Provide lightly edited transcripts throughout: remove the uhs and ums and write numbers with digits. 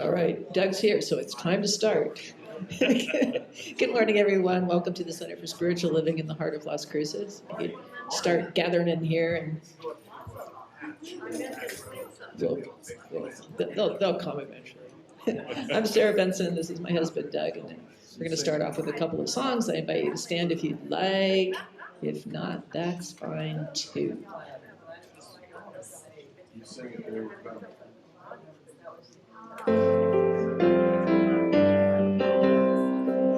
All right, Doug's here, so it's time to start. Good morning, everyone. Welcome to the Center for Spiritual Living in the heart of Las Cruces. You start gathering in here, and they'll come eventually. I'm Sarah Benson. This is my husband, Doug, and we're going to start off with a couple of songs. I invite you to stand if you'd like. If not, that's fine too.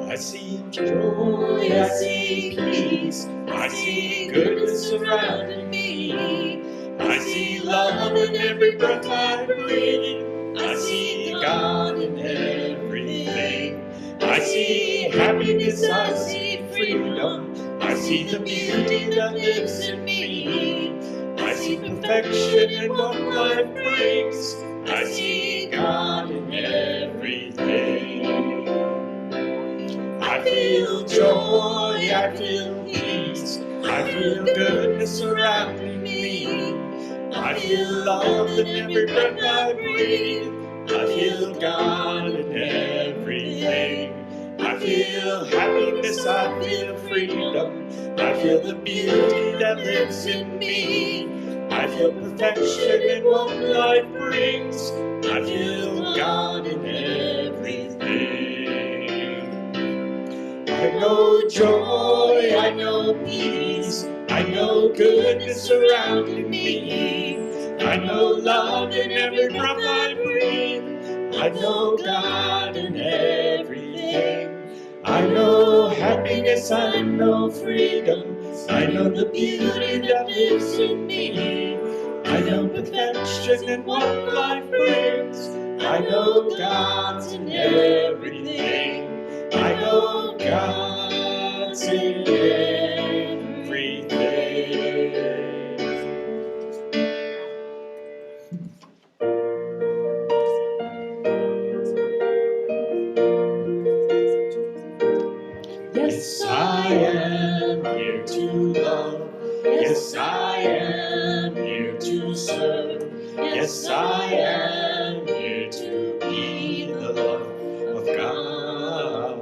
I see joy, I see peace, I see goodness surrounding me. I see love in every breath I breathe. I see God in everything. I see happiness, I see freedom. I see the beauty that lives in me. I see perfection in what life brings. I see God in everything. I feel joy, I feel peace, I feel goodness surrounding me. I feel love in every breath I breathe. I feel God in everything. I feel happiness, I feel freedom. I feel the beauty that lives in me. I feel perfection in what life brings. I feel God in everything. I know joy, I know peace, I know goodness surrounding me. I know love in every breath I breathe. I know God in everything. I know happiness, I know freedom. I know the beauty that lives in me. I know perfection in what life brings. I know God's in everything. I know God's in everything. Yes, I am here to love. Yes, I am here to serve. Yes, I am here to be the love of God.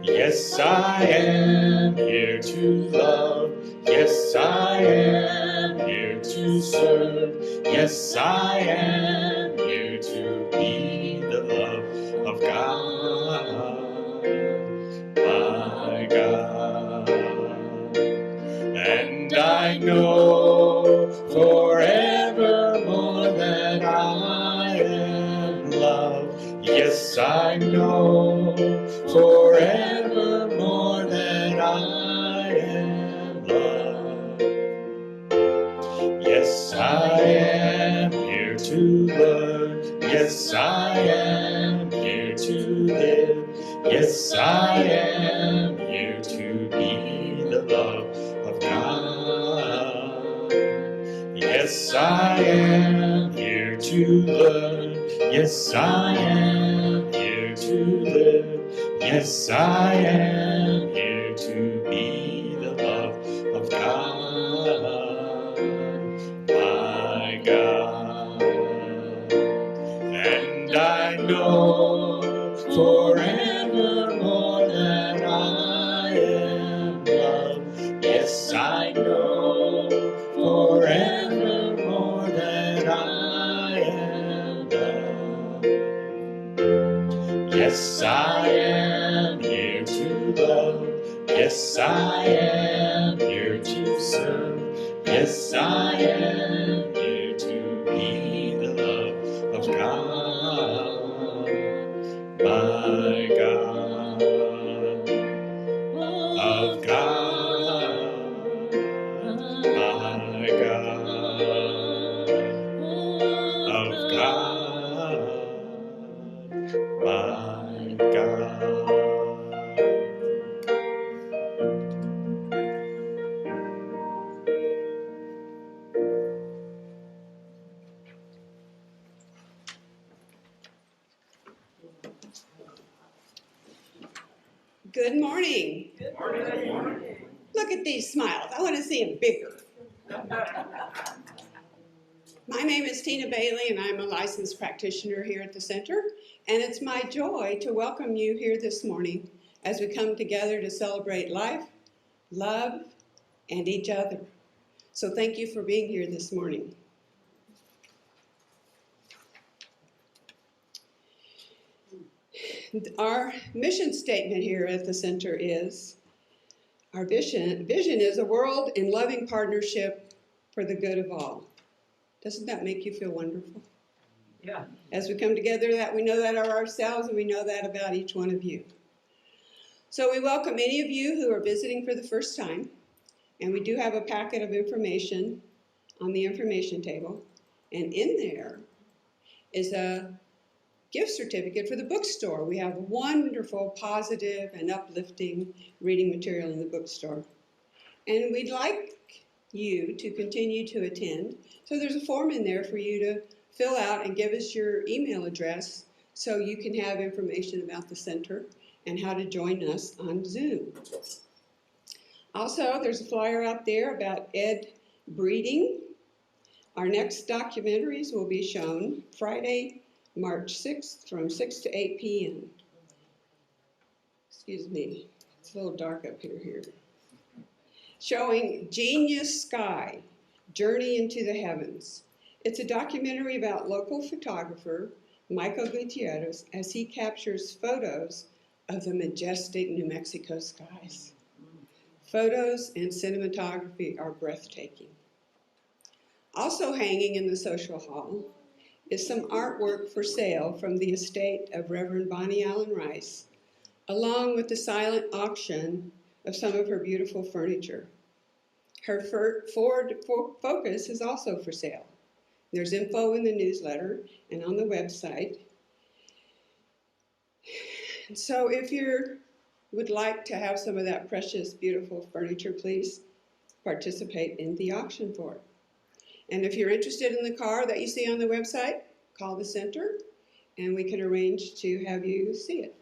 Yes, I am here to love. Yes, I am here to serve. Yes, I am here to be the love of God. My God. And I know forevermore that I am loved. Yes, I know forevermore that I am loved. Yes, I am here to learn. Yes, I am here to live. Yes, I am here to be the love of God. Yes, I am here to learn. Yes, I am here to live. Yes, I am here to be the love of God, my God. And I know forevermore that I am loved. Yes, I know forevermore that I am loved. Yes, I am here to love. Yes, I am here to serve. Yes, I am here to be the love of God, my God, of God, my God, of God, my God. Good morning. Good morning. Look at these smiles. I want to see them bigger. My name is Tina Bailey, and I'm a licensed practitioner here at the center. And it's my joy to welcome you here this morning as we come together to celebrate life, love, and each other. So thank you for being here this morning. Our mission statement here at the center is, our vision is a world in loving partnership for the good of all. Doesn't that make you feel wonderful? Yeah. As we come together, that we know that of ourselves and we know that about each one of you. So we welcome any of you who are visiting for the first time, and we do have a packet of information on the information table, and in there is a gift certificate for the bookstore. We have wonderful, positive, and uplifting reading material in the bookstore. And we'd like you to continue to attend. So there's a form in there for you to fill out and give us your email address so you can have information about the center and how to join us on Zoom. Also, there's a flyer out there about Ed breeding. Our next documentaries will be shown Friday, March 6th from 6 to 8 p.m. Excuse me, it's a little dark up here. Showing Genius Sky, Journey into the Heavens. It's a documentary about local photographer Michael Gutierrez as he captures photos of the majestic New Mexico skies. Photos and cinematography are breathtaking. Also hanging in the social hall is some artwork for sale from the estate of Reverend Bonnie Allen Rice, along with the silent auction of some of her beautiful furniture. Her Ford Focus is also for sale. There's info in the newsletter and on the website. And so if you would like to have some of that precious, beautiful furniture, please participate in the auction for it. And if you're interested in the car that you see on the website, call the center and we can arrange to have you see it.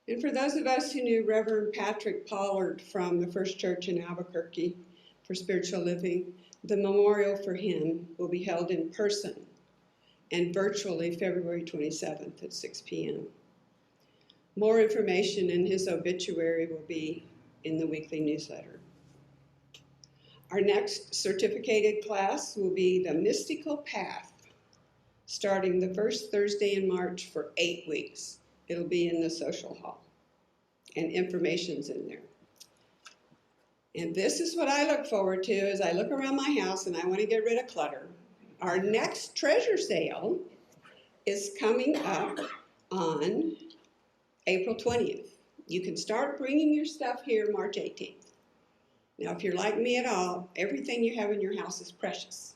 And for those of us who knew Reverend Patrick Pollard from the First Church in Albuquerque for spiritual living, the memorial for him will be held in person and virtually February 27th at 6 p.m. More information in his obituary will be in the weekly newsletter. Our next certificated class will be the Mystical Path, starting the first Thursday in March for 8 weeks. It'll be in the social hall, and information's in there. And this is what I look forward to as I look around my house and I want to get rid of clutter. Our next treasure sale is coming up on April 20th. You can start bringing your stuff here March 18th. Now, if you're like me at all, everything you have in your house is precious.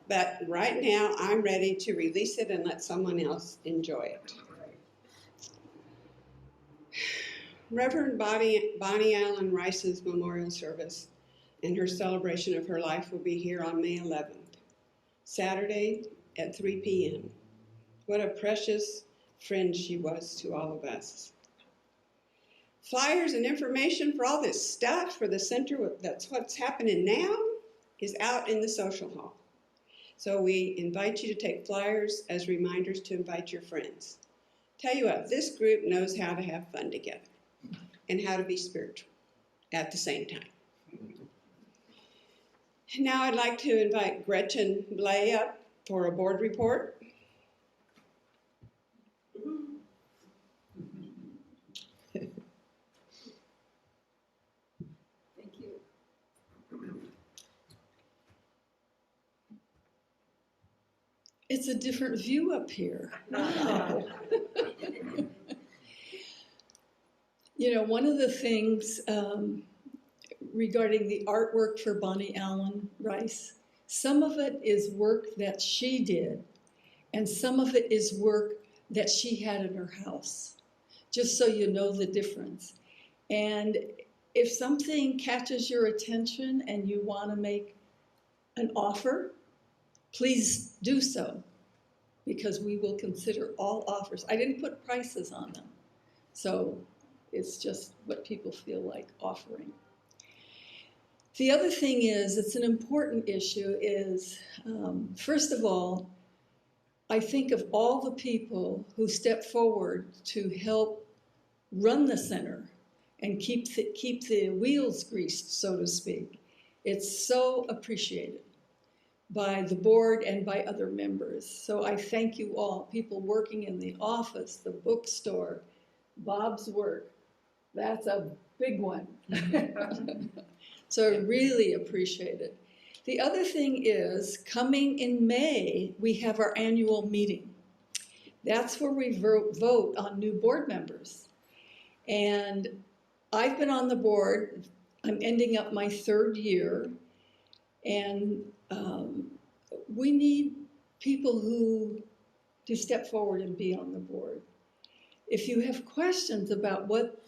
But right now, I'm ready to release it and let someone else enjoy it. Reverend Bonnie Allen Rice's memorial service and her celebration of her life will be here on May 11th, Saturday at 3 p.m. What a precious friend she was to all of us. Flyers and information for all this stuff for the center, that's what's happening now, is out in the social hall. So we invite you to take flyers as reminders to invite your friends. Tell you what, this group knows how to have fun together and how to be spiritual at the same time. Now I'd like to invite Gretchen Blay up for a board report. It's a different view up here. Wow. You know, one of the things regarding the artwork for Bonnie Allen Rice, some of it is work that she did, and some of it is work that she had in her house, just so you know the difference. And if something catches your attention and you want to make an offer, please do so, because we will consider all offers. I didn't put prices on them, so it's just what people feel like offering. The other thing is, it's an important issue, is first of all, I think of all the people who step forward to help run the center and keep the wheels greased, so to speak. It's so appreciated by the board and by other members. So I thank you all, people working in the office, the bookstore, Bob's work. That's a big one. So I really appreciate it. The other thing is, coming in May, we have our annual meeting. That's where we vote on new board members. And I've been on the board, I'm ending up my 3rd year, and we need people to step forward and be on the board. If you have questions about what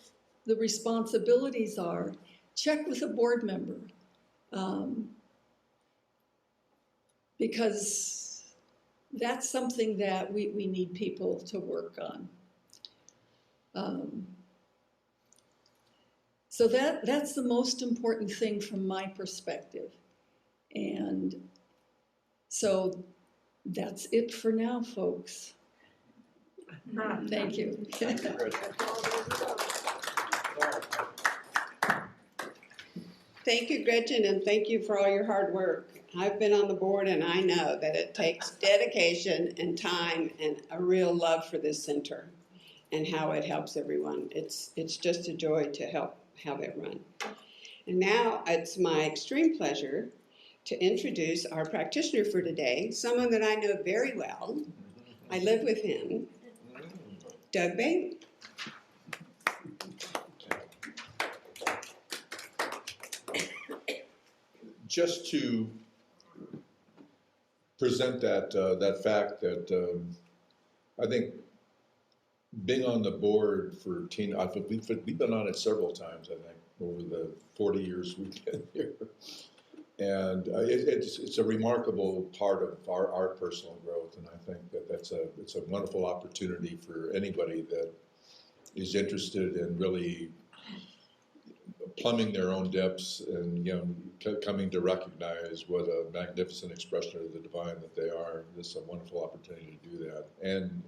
the responsibilities are, check with a board member. Because that's something that we need people to work on. So that's the most important thing from my perspective. And so that's it for now, folks. Thank you. Thank you, Gretchen, and thank you for all your hard work. I've been on the board and I know that it takes dedication and time and a real love for this center and how it helps everyone. It's just a joy to help have it run. And now it's my extreme pleasure to introduce our practitioner for today, someone that I know very well. I live with him, Doug Bailey. Just to present that fact that I think being on the board for we've been on it several times, I think, over the 40 years we've been here. And it's a remarkable part of our personal growth, and I think that it's a wonderful opportunity for anybody that is interested in really plumbing their own depths and coming to recognize what a magnificent expression of the divine that they are. This is a wonderful opportunity to do that and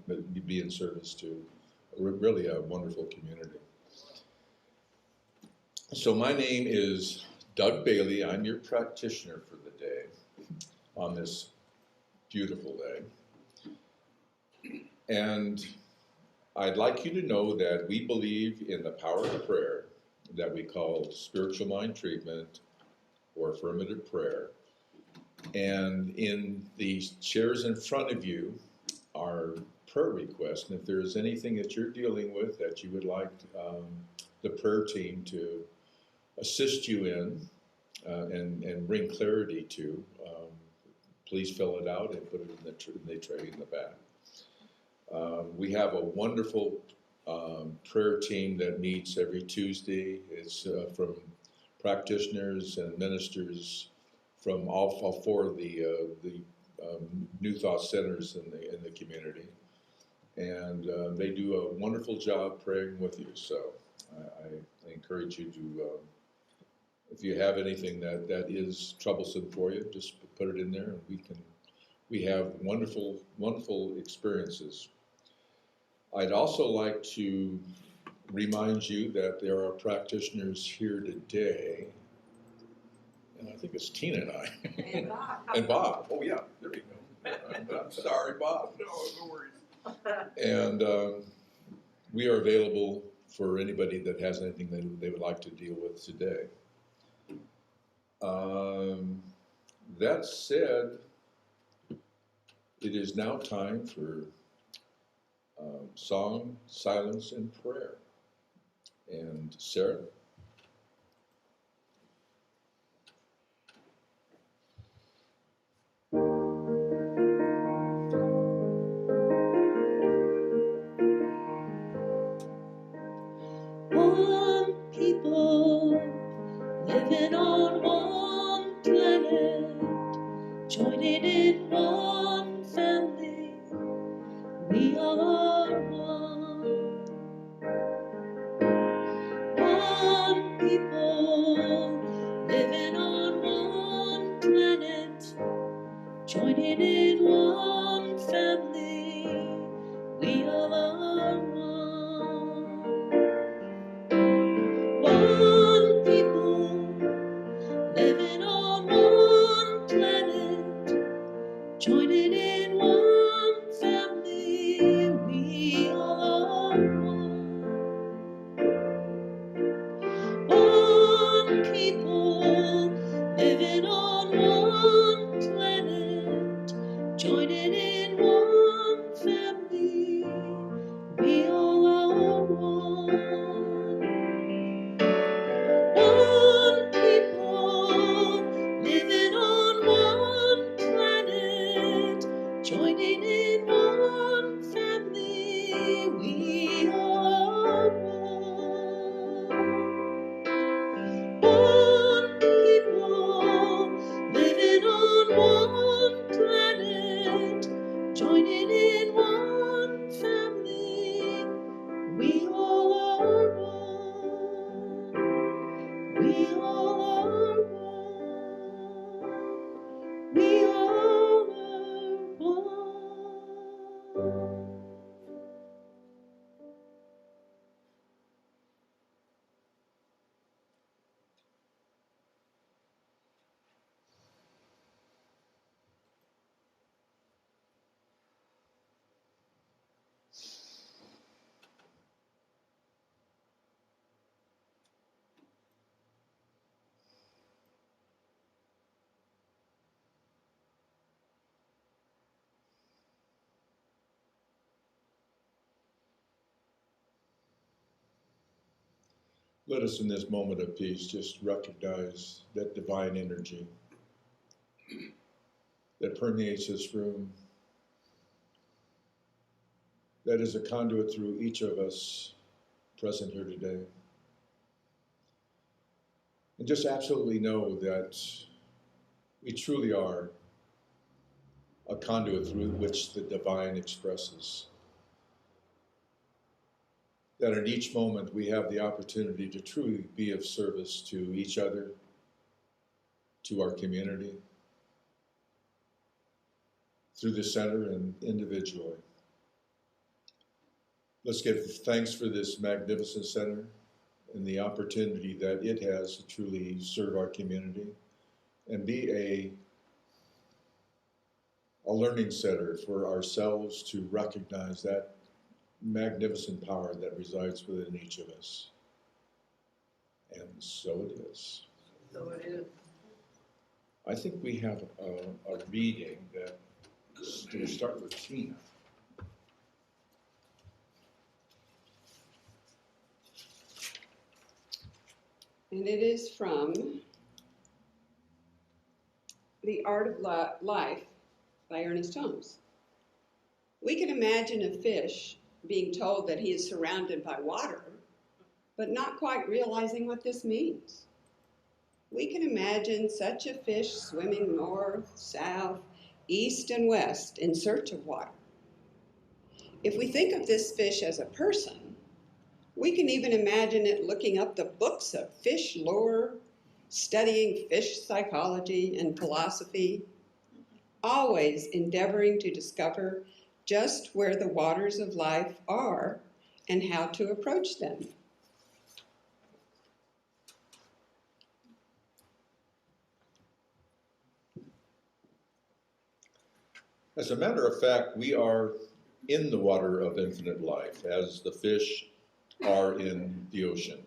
be in service to really a wonderful community. So my name is Doug Bailey. I'm your practitioner for the day on this beautiful day. And I'd like you to know that we believe in the power of prayer that we call spiritual mind treatment or affirmative prayer. And in the chairs in front of you are prayer requests. And if there's anything that you're dealing with that you would like the prayer team to assist you in and bring clarity to, please fill it out and put it in the tray in the back. We have a wonderful prayer team that meets every Tuesday. It's from practitioners and ministers from all 4 of the New Thought centers in the community, and they do a wonderful job praying with you. So I encourage you to, if you have anything that is troublesome for you, just put it in there, and we have wonderful experiences. I'd also like to remind you that there are practitioners here today, and I think it's Tina and I. And Bob. And Bob. Oh yeah, there you go. I'm sorry, Bob. No worries. And we are available for anybody that has anything that they would like to deal with today. That said, it is now time for song, silence, and prayer. And Sarah? One people living on one planet, joining in one family. We are one. One people living on joining in one family, we all are one. One people, living on one planet, joining in one family, we all are one. One people, living on one planet, joining in one family, we all are one. One people, living on one planet, joining in one family, we all are one. One people, living on one planet, joining in one family, we all are one. We all are one. We all are one. Let us in this moment of peace just recognize that divine energy that permeates this room, that is a conduit through each of us present here today. And just absolutely know that we truly are a conduit through which the divine expresses. That in each moment we have the opportunity to truly be of service to each other, to our community, through the center and individually. Let's give thanks for this magnificent center and the opportunity that it has to truly serve our community and be a learning center for ourselves to recognize that magnificent power that resides within each of us. And so it is. So it is. I think we have a reading that we'll start with Tina. And it is from The Art of Life by Ernest Holmes. We can imagine a fish being told that he is surrounded by water, but not quite realizing what this means. We can imagine such a fish swimming north, south, east, and west in search of water. If we think of this fish as a person, we can even imagine it looking up the books of fish lore, studying fish psychology and philosophy, always endeavoring to discover just where the waters of life are and how to approach them. As a matter of fact, we are in the water of infinite life, as the fish are in the ocean.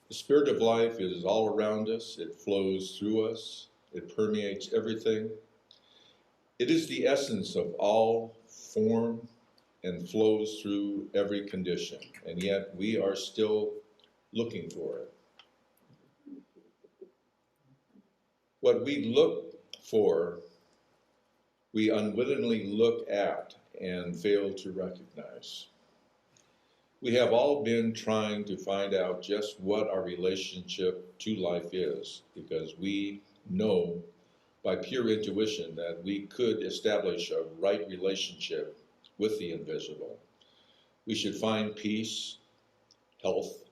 The spirit of life is all around us. It flows through us. It permeates everything. It is the essence of all form and flows through every condition, and yet we are still looking for it. What we look for, we unwittingly look at and fail to recognize. We have all been trying to find out just what our relationship to life is, because we know by pure intuition that we could establish a right relationship with the invisible. We should find peace, health,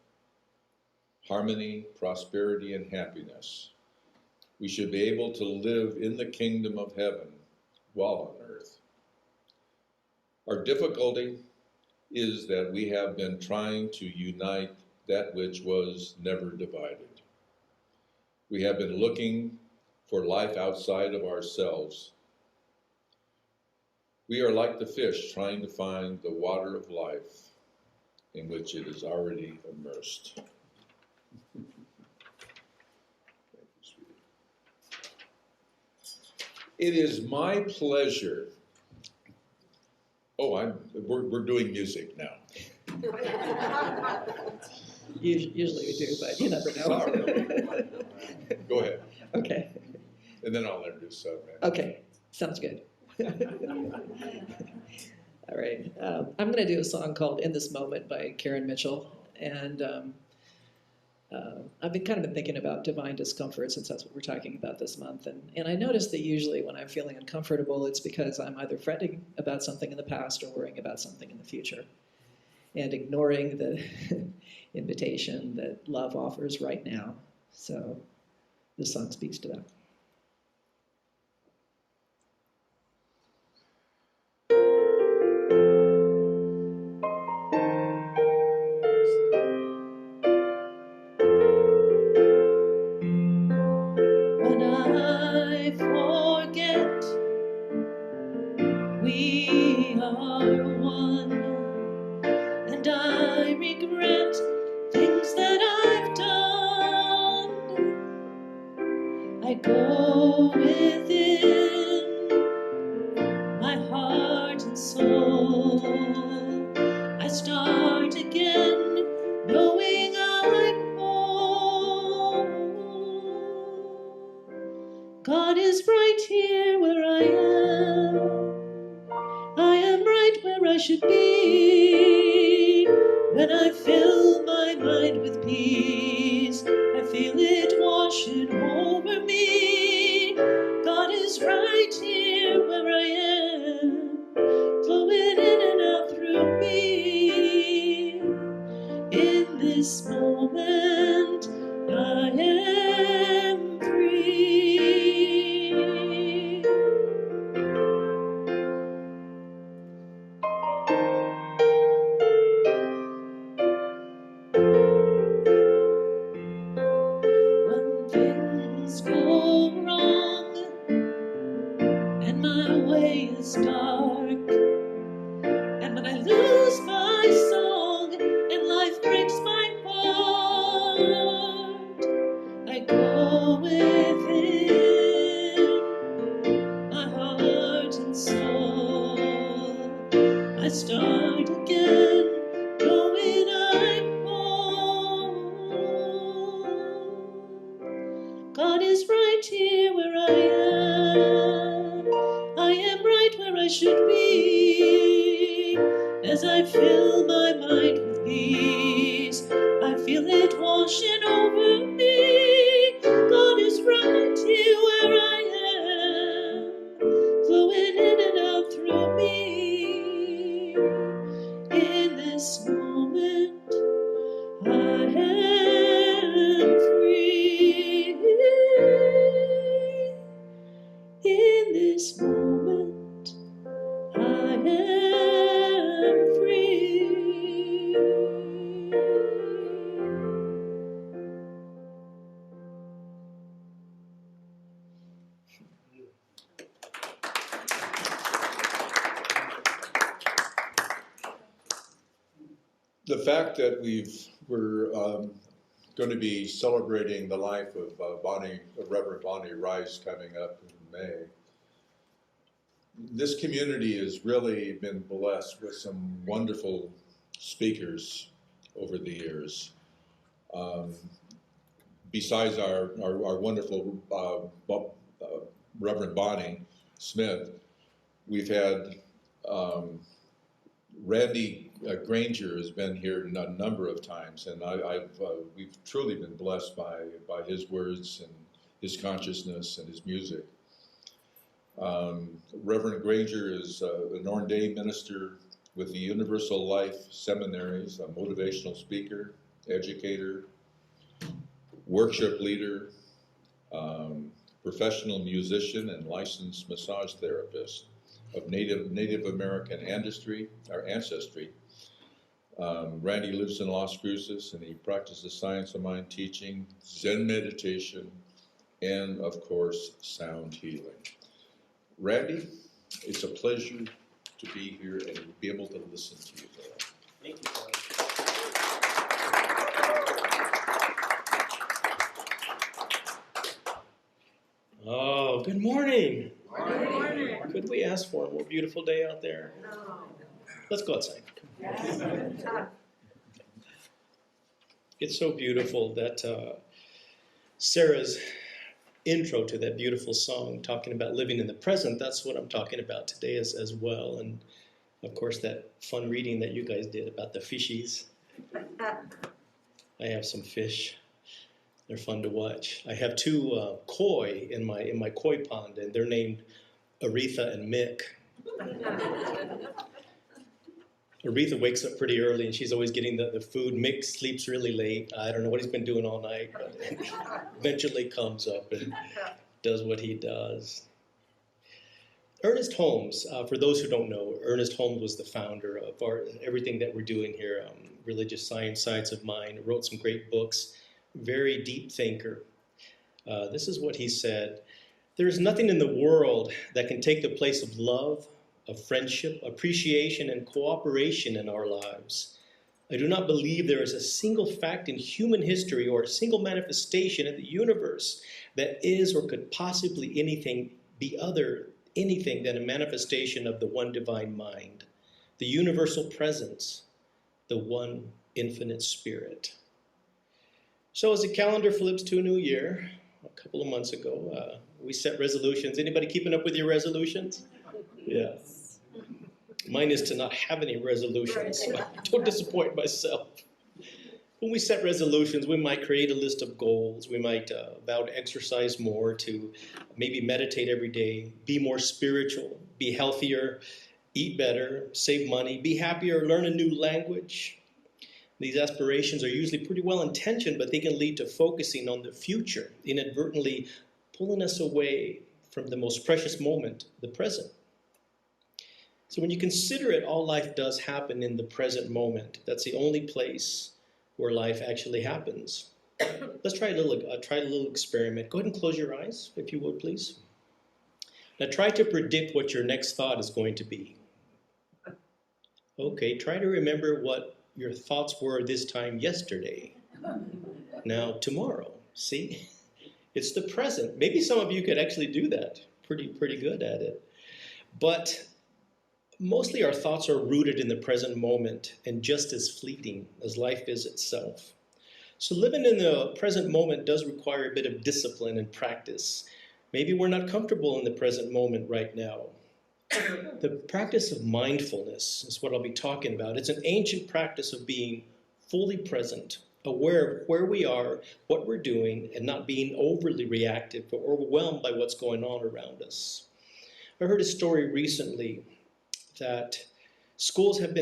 harmony, prosperity, and happiness. We should be able to live in the kingdom of heaven while on earth. Our difficulty is that we have been trying to unite that which was never divided. We have been looking for life outside of ourselves. We are like the fish trying to find the water of life in which it is already immersed. Thank you, sweetie. It is my pleasure. Oh, we're doing music now. Usually we do, but you never know. Go ahead. Okay. And then I'll introduce man. Okay. Sounds good. All right. I'm going to do a song called "In This Moment" by Karen Mitchell, and I've been thinking about divine discomfort since that's what we're talking about this month, and I noticed that usually when I'm feeling uncomfortable, it's because I'm either fretting about something in the past or worrying about something in the future, and ignoring the invitation that love offers right now. So this song speaks to that. When I forget we are one, and I regret things that I've done, I go within my heart and soul. I start again, knowing I'm whole. God is right here where I am. I am right where I should be. When I fill my mind with peace, I feel it washing over me. God is right here where I am, flowing in and out through me. In this moment, I am free. When things go wrong and my way is dark, and when I lose my song and life breaks my heart, I go within my heart and soul. I start again, knowing I'm whole. God is right here where I am. I am right where I should be. As I fill my mind with peace, I feel it washing over me. God is right here where I am, flowing in and out through me. In this moment, I am free. In this moment, I am free. The fact that we're going to be celebrating the life of Reverend Bonnie Rice coming up in May. This community has really been blessed with some wonderful speakers over the years. Besides our wonderful Reverend Bonnie Smith, we've had Randy Granger has been here a number of times, and we've truly been blessed by his words and his consciousness and his music. Reverend Granger is an ordained minister with the Universal Life Seminaries, a motivational speaker, educator, worship leader, professional musician and licensed massage therapist of Native American ancestry. Randy lives in Las Cruces, and he practices science of mind teaching, Zen meditation, and of course, sound healing. Randy, it's a pleasure to be here and be able to listen to you today. Thank you. Oh, good morning. Good morning. Could we ask for a more beautiful day out there? No. Let's go outside. It's so beautiful that Sarah's intro to that beautiful song, talking about living in the present, that's what I'm talking about today as well. And of course, that fun reading that you guys did about the fishies. I have some fish. They're fun to watch. I have two koi in my koi pond, and they're named Aretha and Mick. Aretha wakes up pretty early, and she's always getting the food. Mick sleeps really late. I don't know what he's been doing all night, but eventually comes up and does what he does. Ernest Holmes, for those who don't know, Ernest Holmes was the founder of everything that we're doing here, religious science, science of mind, wrote some great books, very deep thinker. This is what he said: "There is nothing in the world that can take the place of love, of friendship, appreciation, and cooperation in our lives. I do not believe there is a single fact in human history or a single manifestation in the universe that is or could possibly be anything than a manifestation of the one divine mind, the universal presence, the one infinite spirit." So as the calendar flips to a new year, a couple of months ago, we set resolutions. Anybody keeping up with your resolutions? Yeah. Mine is to not have any resolutions, so I don't disappoint myself. When we set resolutions, we might create a list of goals. We might vow to exercise more, to maybe meditate every day, be more spiritual, be healthier, eat better, save money, be happier, learn a new language. These aspirations are usually pretty well intentioned, but they can lead to focusing on the future, inadvertently pulling us away from the most precious moment, the present. So when you consider it, all life does happen in the present moment. That's the only place where life actually happens. Let's try a little experiment. Go ahead and close your eyes, if you would, please. Now try to predict what your next thought is going to be. Okay, try to remember what your thoughts were this time yesterday. Now tomorrow, see? It's the present. Maybe some of you could actually do that. Pretty good at it. But mostly our thoughts are rooted in the present moment and just as fleeting as life is itself. So living in the present moment does require a bit of discipline and practice. Maybe we're not comfortable in the present moment right now. The practice of mindfulness is what I'll be talking about. It's an ancient practice of being fully present, aware of where we are, what we're doing, and not being overly reactive or overwhelmed by what's going on around us. I heard a story recently that some schools have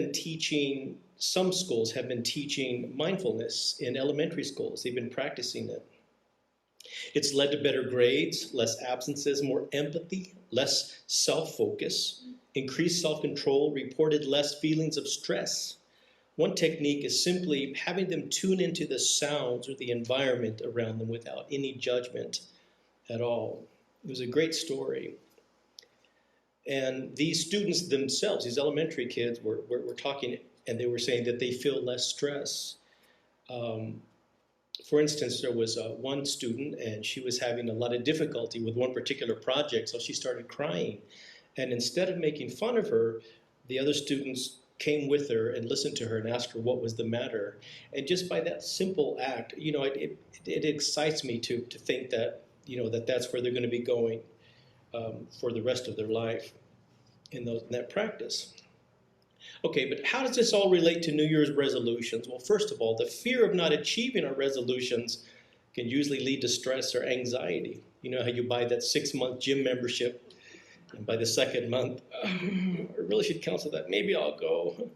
been teaching mindfulness in elementary schools. They've been practicing it. It's led to better grades, less absences, more empathy, less self-focus, increased self-control, reported less feelings of stress. One technique is simply having them tune into the sounds or the environment around them without any judgment at all. It was a great story. And these students themselves, these elementary kids, were talking, and they were saying that they feel less stress. For instance, there was one student, and she was having a lot of difficulty with one particular project, so she started crying. And instead of making fun of her, the other students came with her and listened to her and asked her what was the matter. And just by that simple act, it excites me to think that, that's where they're going to be going for the rest of their life in that practice. Okay, but how does this all relate to New Year's resolutions? Well, first of all, the fear of not achieving our resolutions can usually lead to stress or anxiety. You know how you buy that 6-month gym membership, and by the second month, I really should cancel that. Maybe I'll go.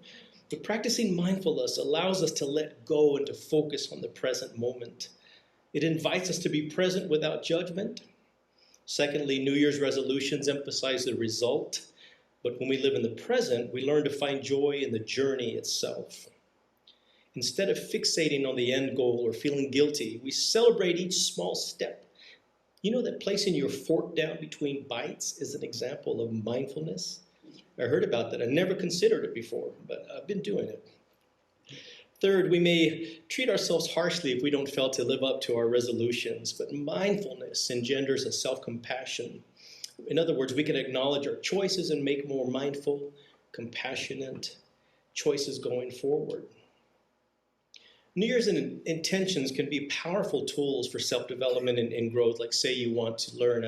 But practicing mindfulness allows us to let go and to focus on the present moment. It invites us to be present without judgment. Secondly, New Year's resolutions emphasize the result, but when we live in the present, we learn to find joy in the journey itself. Instead of fixating on the end goal or feeling guilty, we celebrate each small step. You know that placing your fork down between bites is an example of mindfulness? I heard about that. I never considered it before, but I've been doing it. Third, we may treat ourselves harshly if we don't fail to live up to our resolutions, but mindfulness engenders a self-compassion. In other words, we can acknowledge our choices and make more mindful, compassionate choices going forward. New Year's intentions can be powerful tools for self-development and growth, like say you want to learn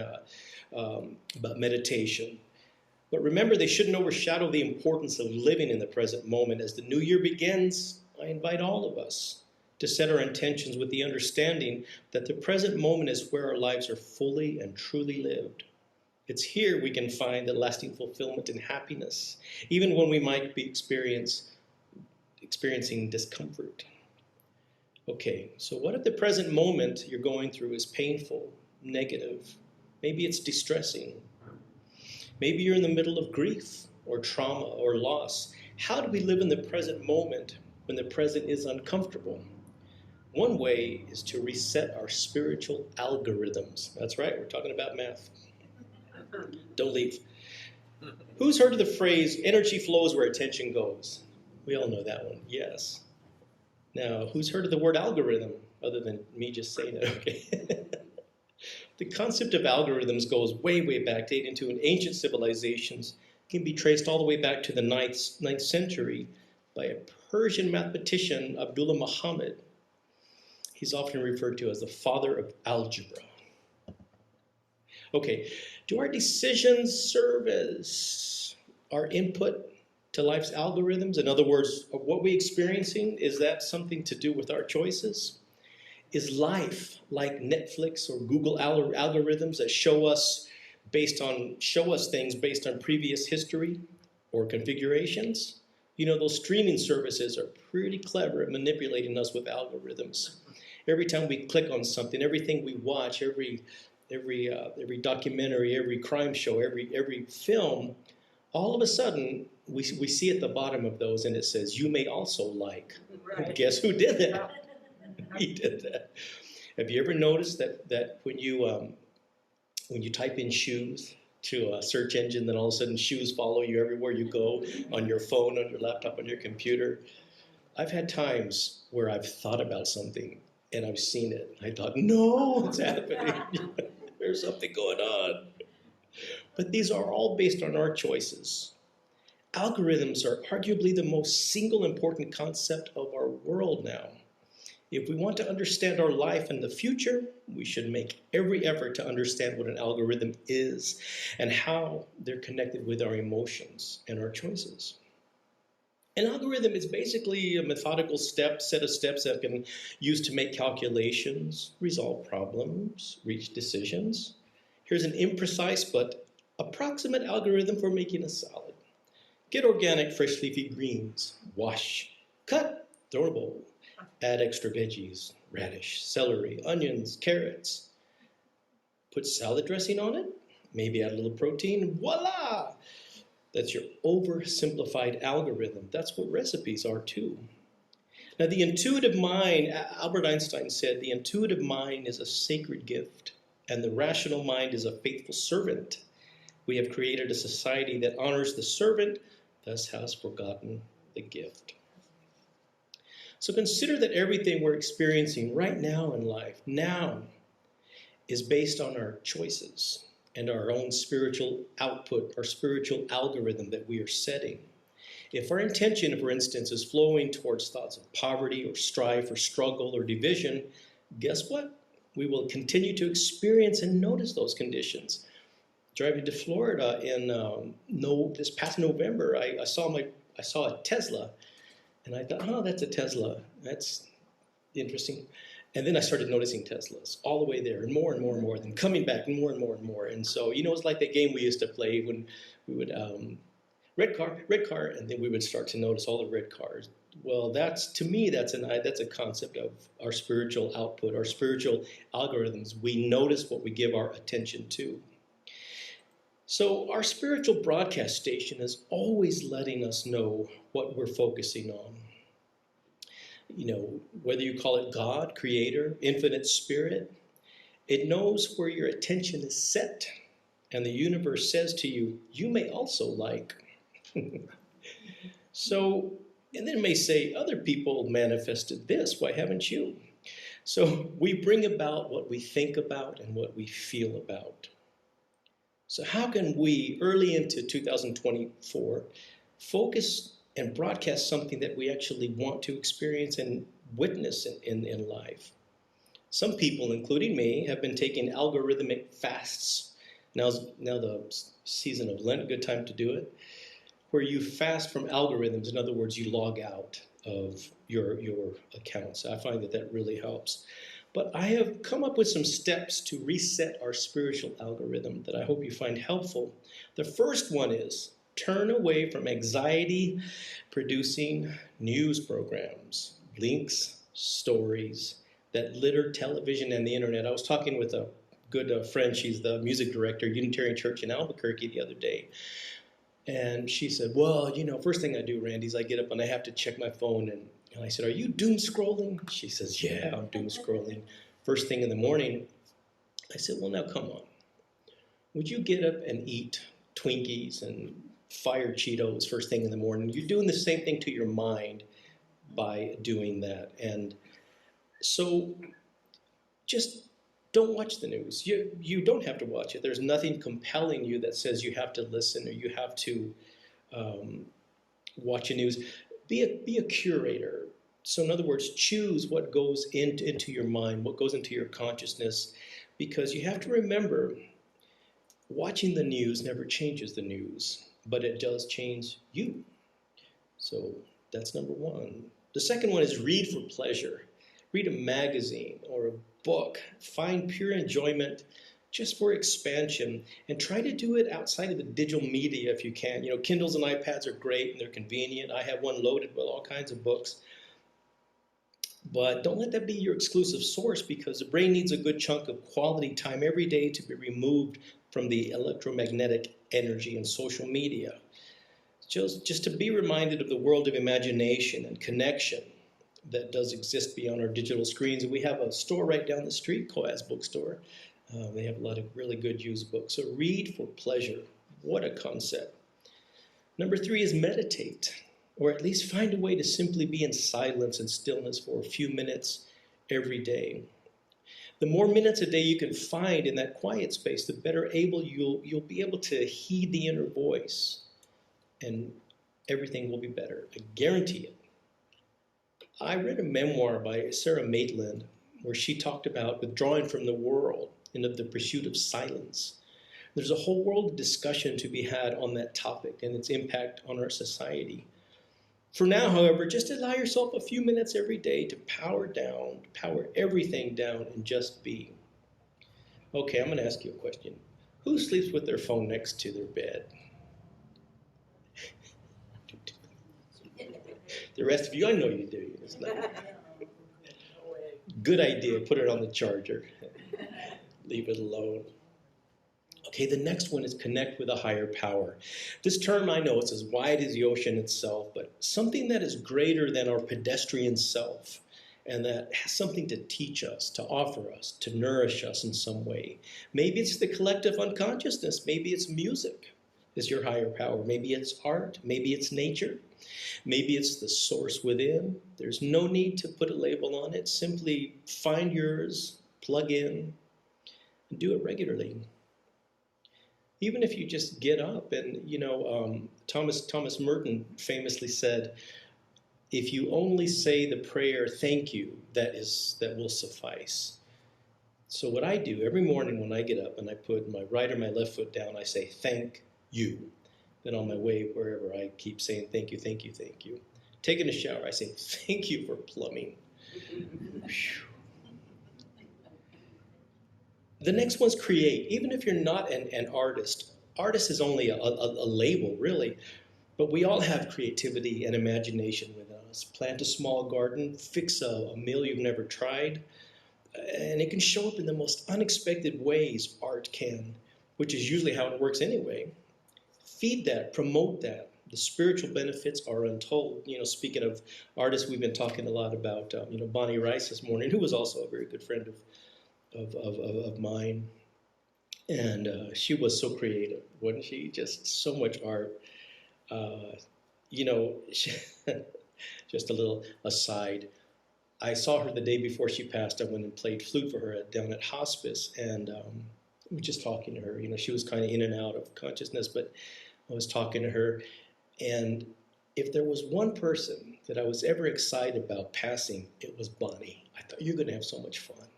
about meditation. But remember, they shouldn't overshadow the importance of living in the present moment. As the new year begins, I invite all of us to set our intentions with the understanding that the present moment is where our lives are fully and truly lived. It's here we can find the lasting fulfillment and happiness, even when we might be experiencing discomfort. Okay, so what if the present moment you're going through is painful, negative? Maybe it's distressing. Maybe you're in the middle of grief or trauma or loss. How do we live in the present moment when the present is uncomfortable? One way is to reset our spiritual algorithms. That's right, we're talking about math. Don't leave. Who's heard of the phrase, energy flows where attention goes? We all know that one, yes. Now, who's heard of the word algorithm, other than me just saying it, okay? The concept of algorithms goes way, way back, dating to ancient civilizations. It can be traced all the way back to the 9th century by a Persian mathematician, Abdullah Muhammad. He's often referred to as the father of algebra. Okay, do our decisions serve as our input to life's algorithms? In other words, what we're experiencing, is that something to do with our choices? Is life like Netflix or Google algorithms that show us things based on previous history or configurations? You know, those streaming services are pretty clever at manipulating us with algorithms. Every time we click on something, everything we watch, every documentary, every crime show, every film, all of a sudden, we see at the bottom of those, and it says, you may also like. Right. Guess who did that? He did that. Have you ever noticed that when you type in shoes to a search engine, then all of a sudden shoes follow you everywhere you go, on your phone, on your laptop, on your computer? I've had times where I've thought about something, and I've seen it. I thought, no, it's happening. There's something going on. But these are all based on our choices. Algorithms are arguably the most single important concept of our world now. If we want to understand our life and the future, we should make every effort to understand what an algorithm is and how they're connected with our emotions and our choices. An algorithm is basically a methodical set of steps that can use to make calculations, resolve problems, reach decisions. Here's an imprecise but approximate algorithm for making a salad. Get organic fresh leafy greens, wash, cut, throw in a bowl. Add extra veggies, radish, celery, onions, carrots. Put salad dressing on it, maybe add a little protein, voila! That's your oversimplified algorithm. That's what recipes are too. Now the intuitive mind, Albert Einstein said, the intuitive mind is a sacred gift, and the rational mind is a faithful servant. We have created a society that honors the servant, thus has forgotten the gift. So consider that everything we're experiencing right now in life, now, is based on our choices and our own spiritual output, our spiritual algorithm that we are setting. If our intention, for instance, is flowing towards thoughts of poverty or strife or struggle or division, guess what? We will continue to experience and notice those conditions. Driving to Florida in this past November, I saw a Tesla. And I thought, oh, that's a Tesla. That's interesting. And then I started noticing Teslas all the way there, and more and more and more, then coming back and more and more and more. And so, you know, it's like that game we used to play when we would, red car, and then we would start to notice all the red cars. Well, to me, that's a concept of our spiritual output, our spiritual algorithms. We notice what we give our attention to. So our spiritual broadcast station is always letting us know what we're focusing on. You know, whether you call it God, Creator, Infinite Spirit, it knows where your attention is set. And the universe says to you, you may also like. So, and then it may say, other people manifested this, why haven't you? So we bring about what we think about and what we feel about. So how can we, early into 2024, focus and broadcast something that we actually want to experience and witness in life? Some people, including me, have been taking algorithmic fasts. Now's the season of Lent, good time to do it, where you fast from algorithms. In other words, you log out of your accounts. I find that really helps. But I have come up with some steps to reset our spiritual algorithm that I hope you find helpful. The first one is turn away from anxiety-producing news programs, links, stories that litter television and the internet. I was talking with a good friend. She's the music director, Unitarian Church in Albuquerque the other day. And she said, well, you know, first thing I do, Randy, is I get up and I have to check my phone. And I said, are you doom scrolling? She says, yeah, I'm doom scrolling. First thing in the morning, I said, well, now come on. Would you get up and eat Twinkies and fire Cheetos first thing in the morning? You're doing the same thing to your mind by doing that. And so just don't watch the news. You don't have to watch it. There's nothing compelling you that says you have to listen or you have to watch the news. Be a curator. So in other words, choose what goes into your mind, what goes into your consciousness, because you have to remember, watching the news never changes the news, but it does change you. So that's number one. The second one is read for pleasure. Read a magazine or a book. Find pure enjoyment just for expansion, and try to do it outside of the digital media if you can. You know, Kindles and iPads are great and they're convenient. I have one loaded with all kinds of books. But don't let that be your exclusive source, because the brain needs a good chunk of quality time every day to be removed from the electromagnetic energy and social media. Just to be reminded of the world of imagination and connection that does exist beyond our digital screens. And we have a store right down the street, Koaz Bookstore. They have a lot of really good used books. So read for pleasure. What a concept. Number 3 is meditate, or at least find a way to simply be in silence and stillness for a few minutes every day. The more minutes a day you can find in that quiet space, the better you'll be able to heed the inner voice, and everything will be better. I guarantee it. I read a memoir by Sarah Maitland where she talked about withdrawing from the world and of the pursuit of silence. There's a whole world of discussion to be had on that topic and its impact on our society. For now, however, just allow yourself a few minutes every day to power everything down, and just be. Okay, I'm going to ask you a question. Who sleeps with their phone next to their bed? The rest of you, I know you do. It's not. Good idea. Put it on the charger. Leave it alone. Okay, the next one is connect with a higher power. This term, I know, it's as wide as the ocean itself, but something that is greater than our pedestrian self, and that has something to teach us, to offer us, to nourish us in some way. Maybe it's the collective unconsciousness. Maybe it's music is your higher power. Maybe it's art. Maybe it's nature. Maybe it's the source within. There's no need to put a label on it. Simply find yours, plug in, and do it regularly. Even if you just get up and, Thomas Merton famously said, if you only say the prayer, thank you, that will suffice. So what I do every morning when I get up and I put my right or my left foot down, I say, thank you. Then on my way, wherever, I keep saying, thank you, thank you, thank you. Taking a shower, I say, thank you for plumbing. The next one's create. Even if you're not an artist, artist is only a label, really. But we all have creativity and imagination within us. Plant a small garden, fix a meal you've never tried, and it can show up in the most unexpected ways, art can. which is usually how it works anyway. Feed that, promote that. The spiritual benefits are untold. Speaking of artists, we've been talking a lot about, Bonnie Rice this morning, who was also a very good friend of mine. And she was so creative, wasn't she? Just so much art. Just a little aside. I saw her the day before she passed. I went and played flute for her down at hospice, and we were just talking to her. She was kind of in and out of consciousness, but I was talking to her, and if there was one person that I was ever excited about passing, it was Bonnie. I thought, you're going to have so much fun.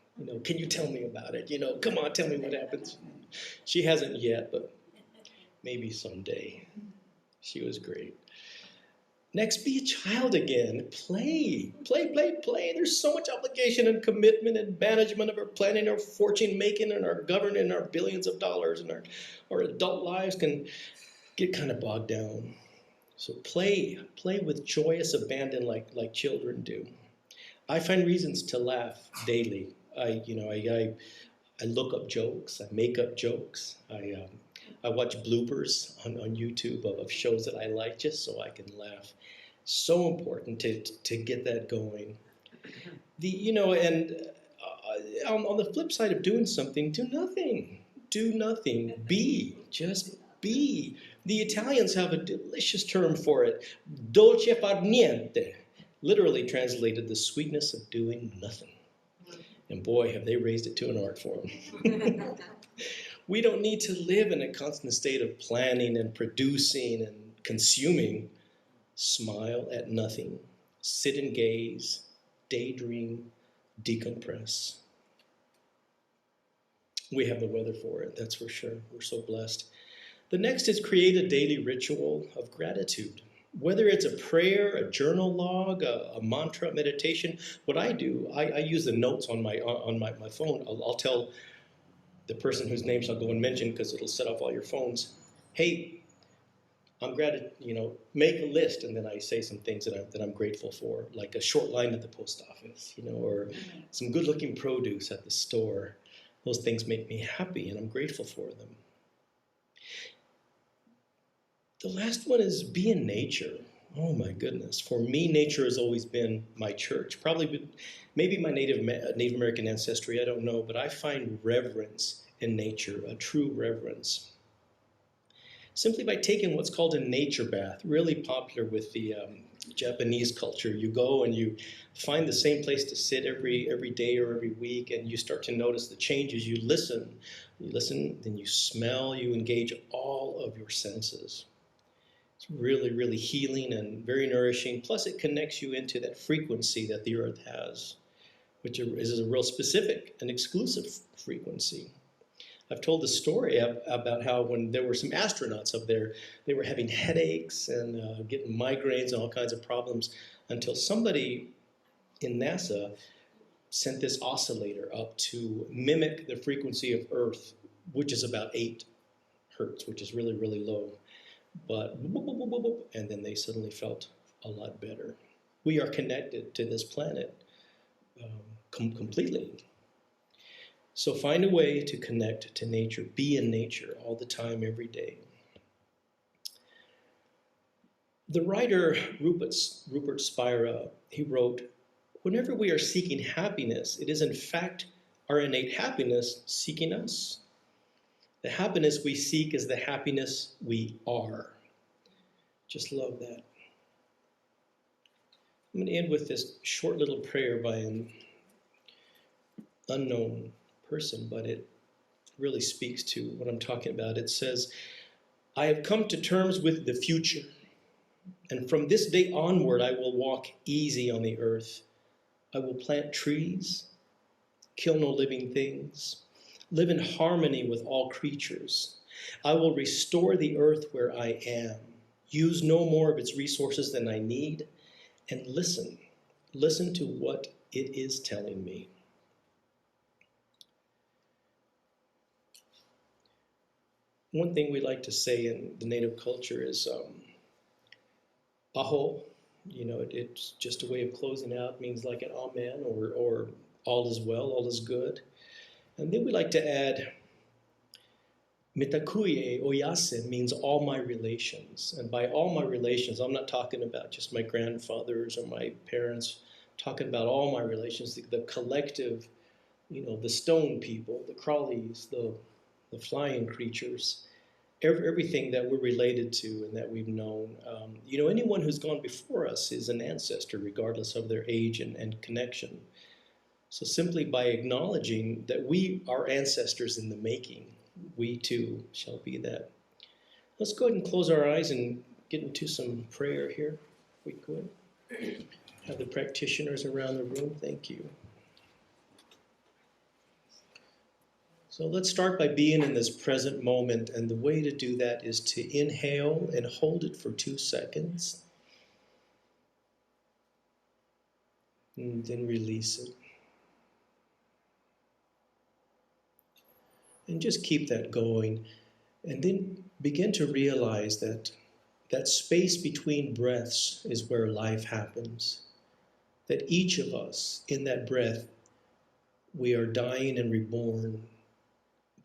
Can you tell me about it? Come on, tell me what happens. She hasn't yet, but maybe someday. She was great. Next, be a child again. Play. There's so much obligation and commitment and management of our planning, our fortune making, and our governing, our billions of dollars, and our adult lives can get kind of bogged down. So play with joyous abandon like children do. I find reasons to laugh daily. I look up jokes. I make up jokes. I watch bloopers on YouTube of shows that I like just so I can laugh. So important to get that going. On the flip side of doing something, do nothing. Do nothing. Just be. The Italians have a delicious term for it, dolce far niente, literally translated the sweetness of doing nothing. And boy, have they raised it to an art form. We don't need to live in a constant state of planning and producing and consuming. Smile at nothing. Sit and gaze. Daydream. Decompress. We have the weather for it, that's for sure. We're so blessed. The next is create a daily ritual of gratitude. Whether it's a prayer, a journal log, a mantra, meditation, what I do, I use the notes on my phone. I'll tell the person whose names I'll go and mention because it'll set off all your phones. Hey, I'm grateful, make a list, and then I say some things that I'm grateful for, like a short line at the post office, or some good-looking produce at the store. Those things make me happy, and I'm grateful for them. The last one is be in nature. Oh my goodness. For me, nature has always been my church. Maybe my Native American ancestry, I don't know, but I find reverence in nature, a true reverence. Simply by taking what's called a nature bath, really popular with the Japanese culture. You go and you find the same place to sit every day or every week, and you start to notice the changes. You listen, then you smell, you engage all of your senses. It's really, really healing and very nourishing. Plus, it connects you into that frequency that the earth has, which is a real specific and exclusive frequency. I've told the story about how when there were some astronauts up there, they were having headaches and getting migraines and all kinds of problems until somebody in NASA sent this oscillator up to mimic the frequency of Earth, which is about 8 hertz, which is really, really low. But and then they suddenly felt a lot better. We are connected to this planet completely. So find a way to connect to nature. Be in nature all the time, every day. The writer Rupert Spira, he wrote, whenever we are seeking happiness, it is in fact our innate happiness seeking us. The happiness we seek is the happiness we are. Just love that. I'm going to end with this short little prayer by an unknown person, but it really speaks to what I'm talking about. It says, I have come to terms with the future, and from this day onward I will walk easy on the earth. I will plant trees, kill no living things, live in harmony with all creatures. I will restore the earth where I am, use no more of its resources than I need, and listen to what it is telling me. One thing we like to say in the Native culture is aho. It's just a way of closing out. It means like an amen or all is well, all is good. And then we like to add Mitakuye oyase means all my relations. And by all my relations, I'm not talking about just my grandfathers or my parents. I'm talking about all my relations, the collective, the stone people, the crawlies, the flying creatures, everything that we're related to and that we've known. Anyone who's gone before us is an ancestor, regardless of their age and connection. So simply by acknowledging that we are ancestors in the making, we too shall be that. Let's go ahead and close our eyes and get into some prayer here. If we could. Have the practitioners around the room. Thank you. So let's start by being in this present moment, and the way to do that is to inhale and hold it for 2 seconds, and then release it. And just keep that going, and then begin to realize that that space between breaths is where life happens. That each of us, in that breath, we are dying and reborn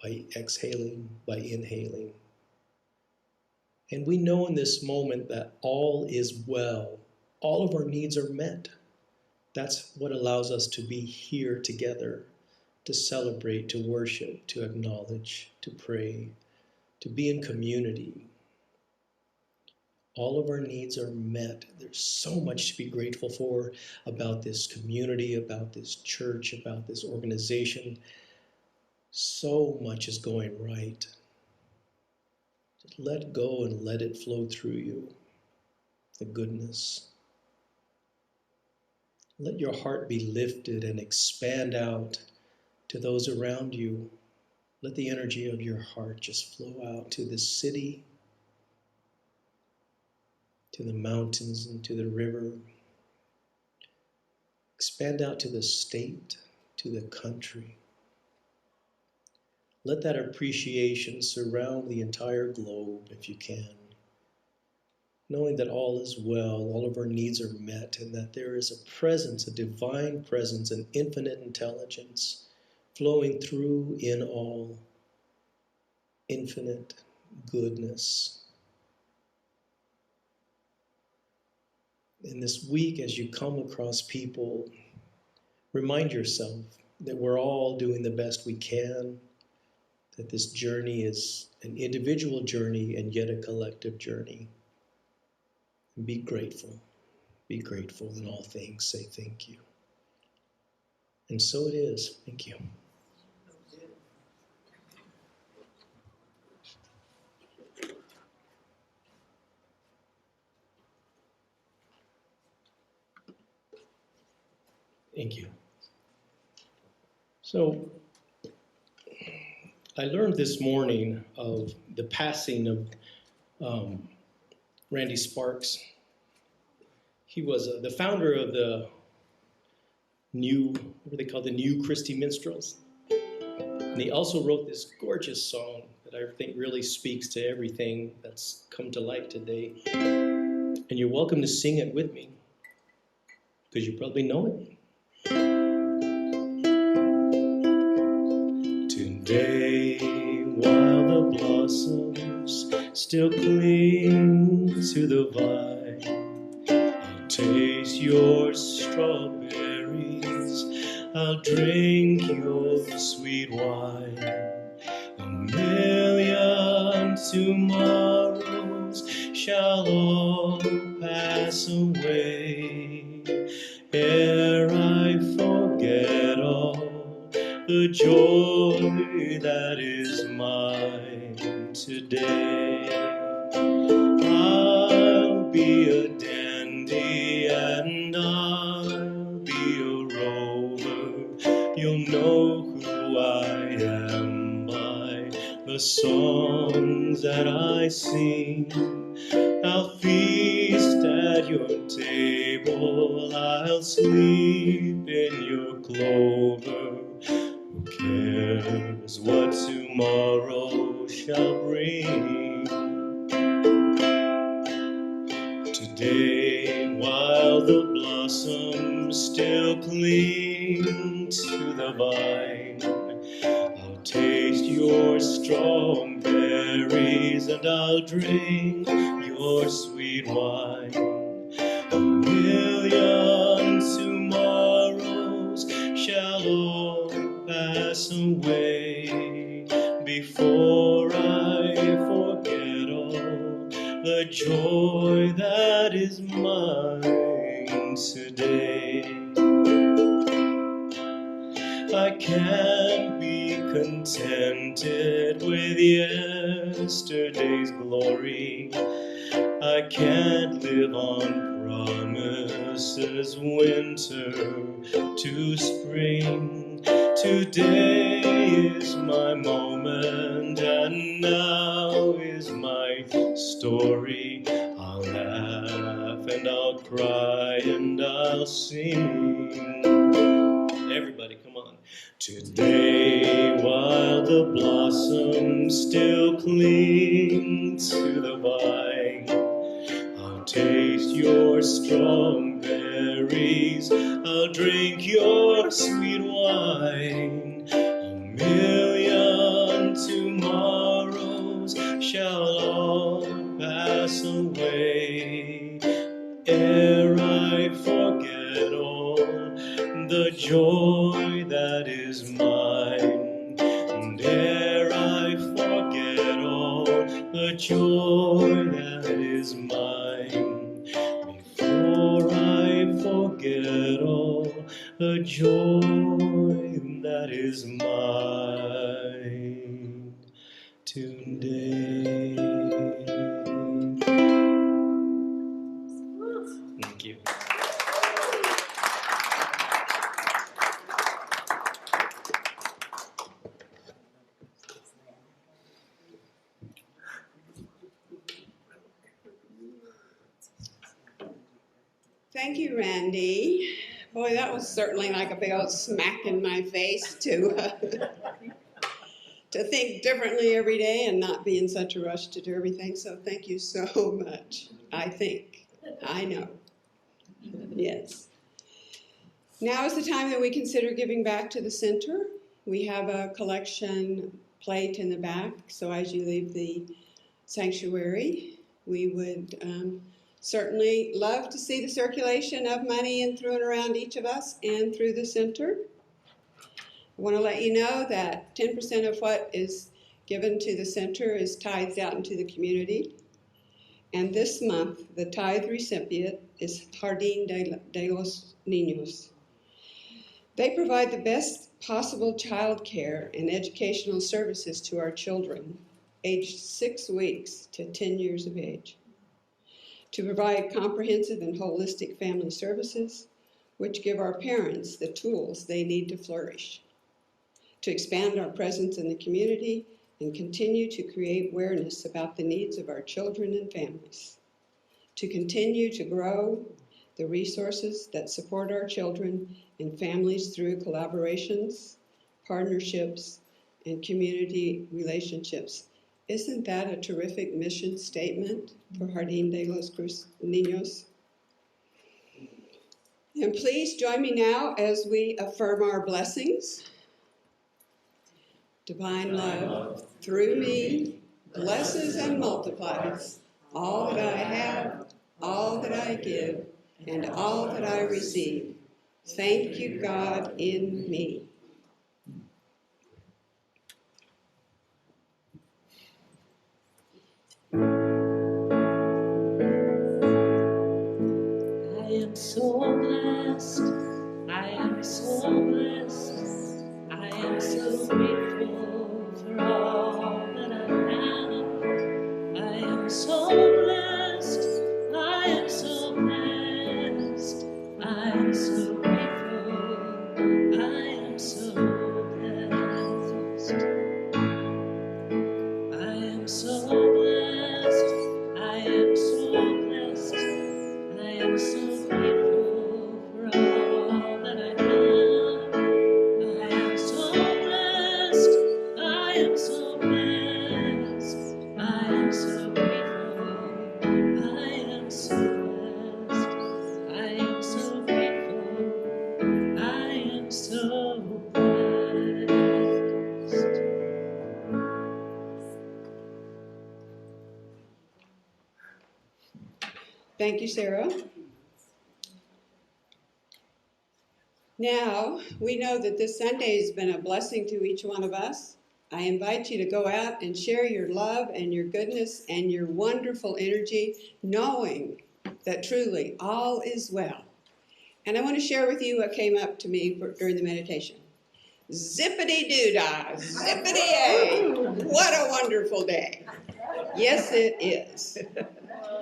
by exhaling, by inhaling. And we know in this moment that all is well. All of our needs are met. That's what allows us to be here together, to celebrate, to worship, to acknowledge, to pray, to be in community. All of our needs are met. There's so much to be grateful for about this community, about this church, about this organization. So much is going right. Just let go and let it flow through you, the goodness. Let your heart be lifted and expand out to those around you. Let the energy of your heart just flow out to the city, to the mountains and to the river. Expand out to the state, to the country. Let that appreciation surround the entire globe if you can. Knowing that all is well, all of our needs are met, and that there is a presence, a divine presence, an infinite intelligence flowing through in all, infinite goodness. In this week, as you come across people, remind yourself that we're all doing the best we can, that this journey is an individual journey and yet a collective journey. And be grateful. Be grateful in all things. Say thank you. And so it is. Thank you. Thank you. So, I learned this morning of the passing of Randy Sparks. He was the founder of the what they call the New Christy Minstrels. And he also wrote this gorgeous song that I think really speaks to everything that's come to light today. And you're welcome to sing it with me, because you probably know it. Today, while the blossoms still cling to the vine, I'll taste your strawberries, I'll drink your sweet wine. A million tomorrows shall all pass away, ere I forget all the joy that is mine today. I'll be a dandy and I'll be a rover. You'll know who I am by the songs that I sing. I'll feast at your table, I'll sleep in your clover. Who cares what tomorrow shall bring? Today, while the blossoms still cling to the vine, I'll taste your strawberries, berries, and I'll drink your sweet wine. A million tomorrows shall all pass away before I forget all the joy that is mine today. I can't be contented with yesterday's glory. I can't live on promises, winter to spring. Today is my moment, and now is my story. I'll laugh and I'll cry and I'll sing. Everybody, come on. Today, while the blossoms still cling to the vine, I'll taste your strawberries, I'll drink your sweet wine. A million tomorrows shall all pass away ere I forget all the joy that is mine, and ere I forget all the joy that is mine, before I forget all the joy that is mine today. Thank you. Thank you, Randy. Boy, that was certainly like a big old smack in my face to think differently every day and not be in such a rush to do everything. So thank you so much. I know. Yes. Now is the time that we consider giving back to the center. We have a collection plate in the back, so as you leave the sanctuary, we would certainly love to see the circulation of money in through and around each of us and through the center. I want to let you know that 10% of what is given to the center is tithed out into the community. And this month, the tithe recipient is Jardín de los Niños. They provide the best possible child care and educational services to our children, aged 6 weeks to 10 years of age, to provide comprehensive and holistic family services, which give our parents the tools they need to flourish, to expand our presence in the community and continue to create awareness about the needs of our children and families, to continue to grow the resources that support our children and families through collaborations, partnerships, and community relationships. Isn't that a terrific mission statement for Jardín de los Niños? And please join me now as we affirm our blessings. Divine love, through me, blesses and multiplies all that I have, all that I give, and all that I receive. Thank you, God, in me. I am so blessed, I am so blessed, I am so grateful for all that I have. I am so blessed, I am so blessed, I am so grateful, I am so blessed. I am so blessed, I am so blessed, I am so grateful for all that I have. I am so blessed, Thank you, Sarah. Now, we know that this Sunday has been a blessing to each one of us. I invite you to go out and share your love and your goodness and your wonderful energy, knowing that truly all is well. And I want to share with you what came up to me during the meditation. Zippity-doo-dah, zippity-yay. What a wonderful day. Yes, it is.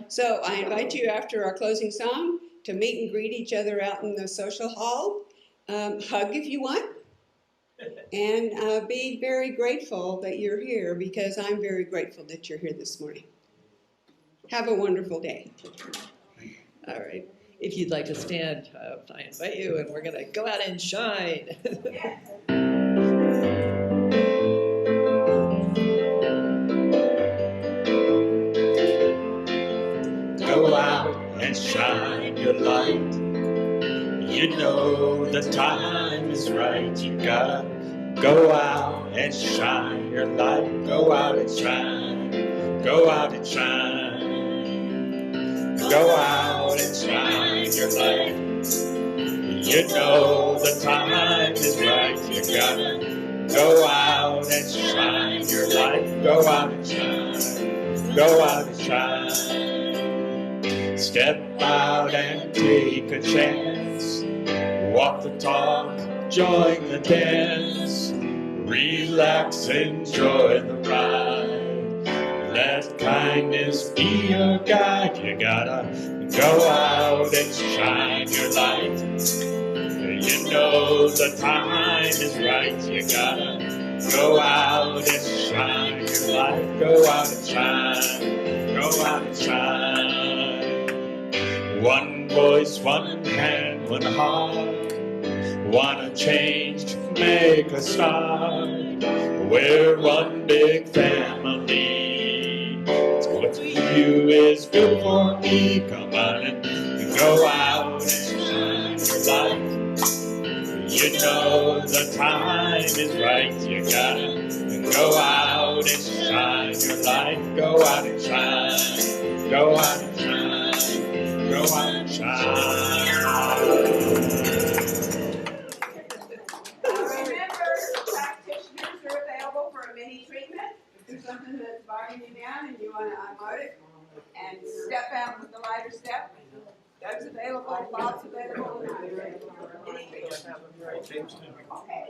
So I invite you after our closing song to meet and greet each other out in the social hall. Hug if you want. And be very grateful that you're here, because I'm very grateful that you're here this morning. Have a wonderful day. All right. If you'd like to stand, I invite you, and we're going to go out and shine. Go out and shine your light. You know the time is right. You gotta go out and shine your light. Go out and shine. Go out and shine. Go out and shine your light. You know the time is right. You gotta go out and shine your light. Go out and shine. Go out and shine. Step out and take a chance. Walk the talk, join the dance. Relax, enjoy the ride. Let kindness be your guide. You gotta go out and shine your light. You know the time is right. You gotta go out and shine your light. Go out and shine. Go out and shine. One voice, one hand, one heart. Wanna change, make a start. We're one big family. What's for you is good for me. Come on and go out and shine your light. You know the time is right. You gotta go out and shine your light. Go out and shine. Go out and shine. Go out and shine. Remember, practitioners are available for a mini treatment. If there's something that's bothering you down and you want to unload it, and step out with the lighter step. Doug's available, Bob's available, and I'm available. Mini treatment. Okay.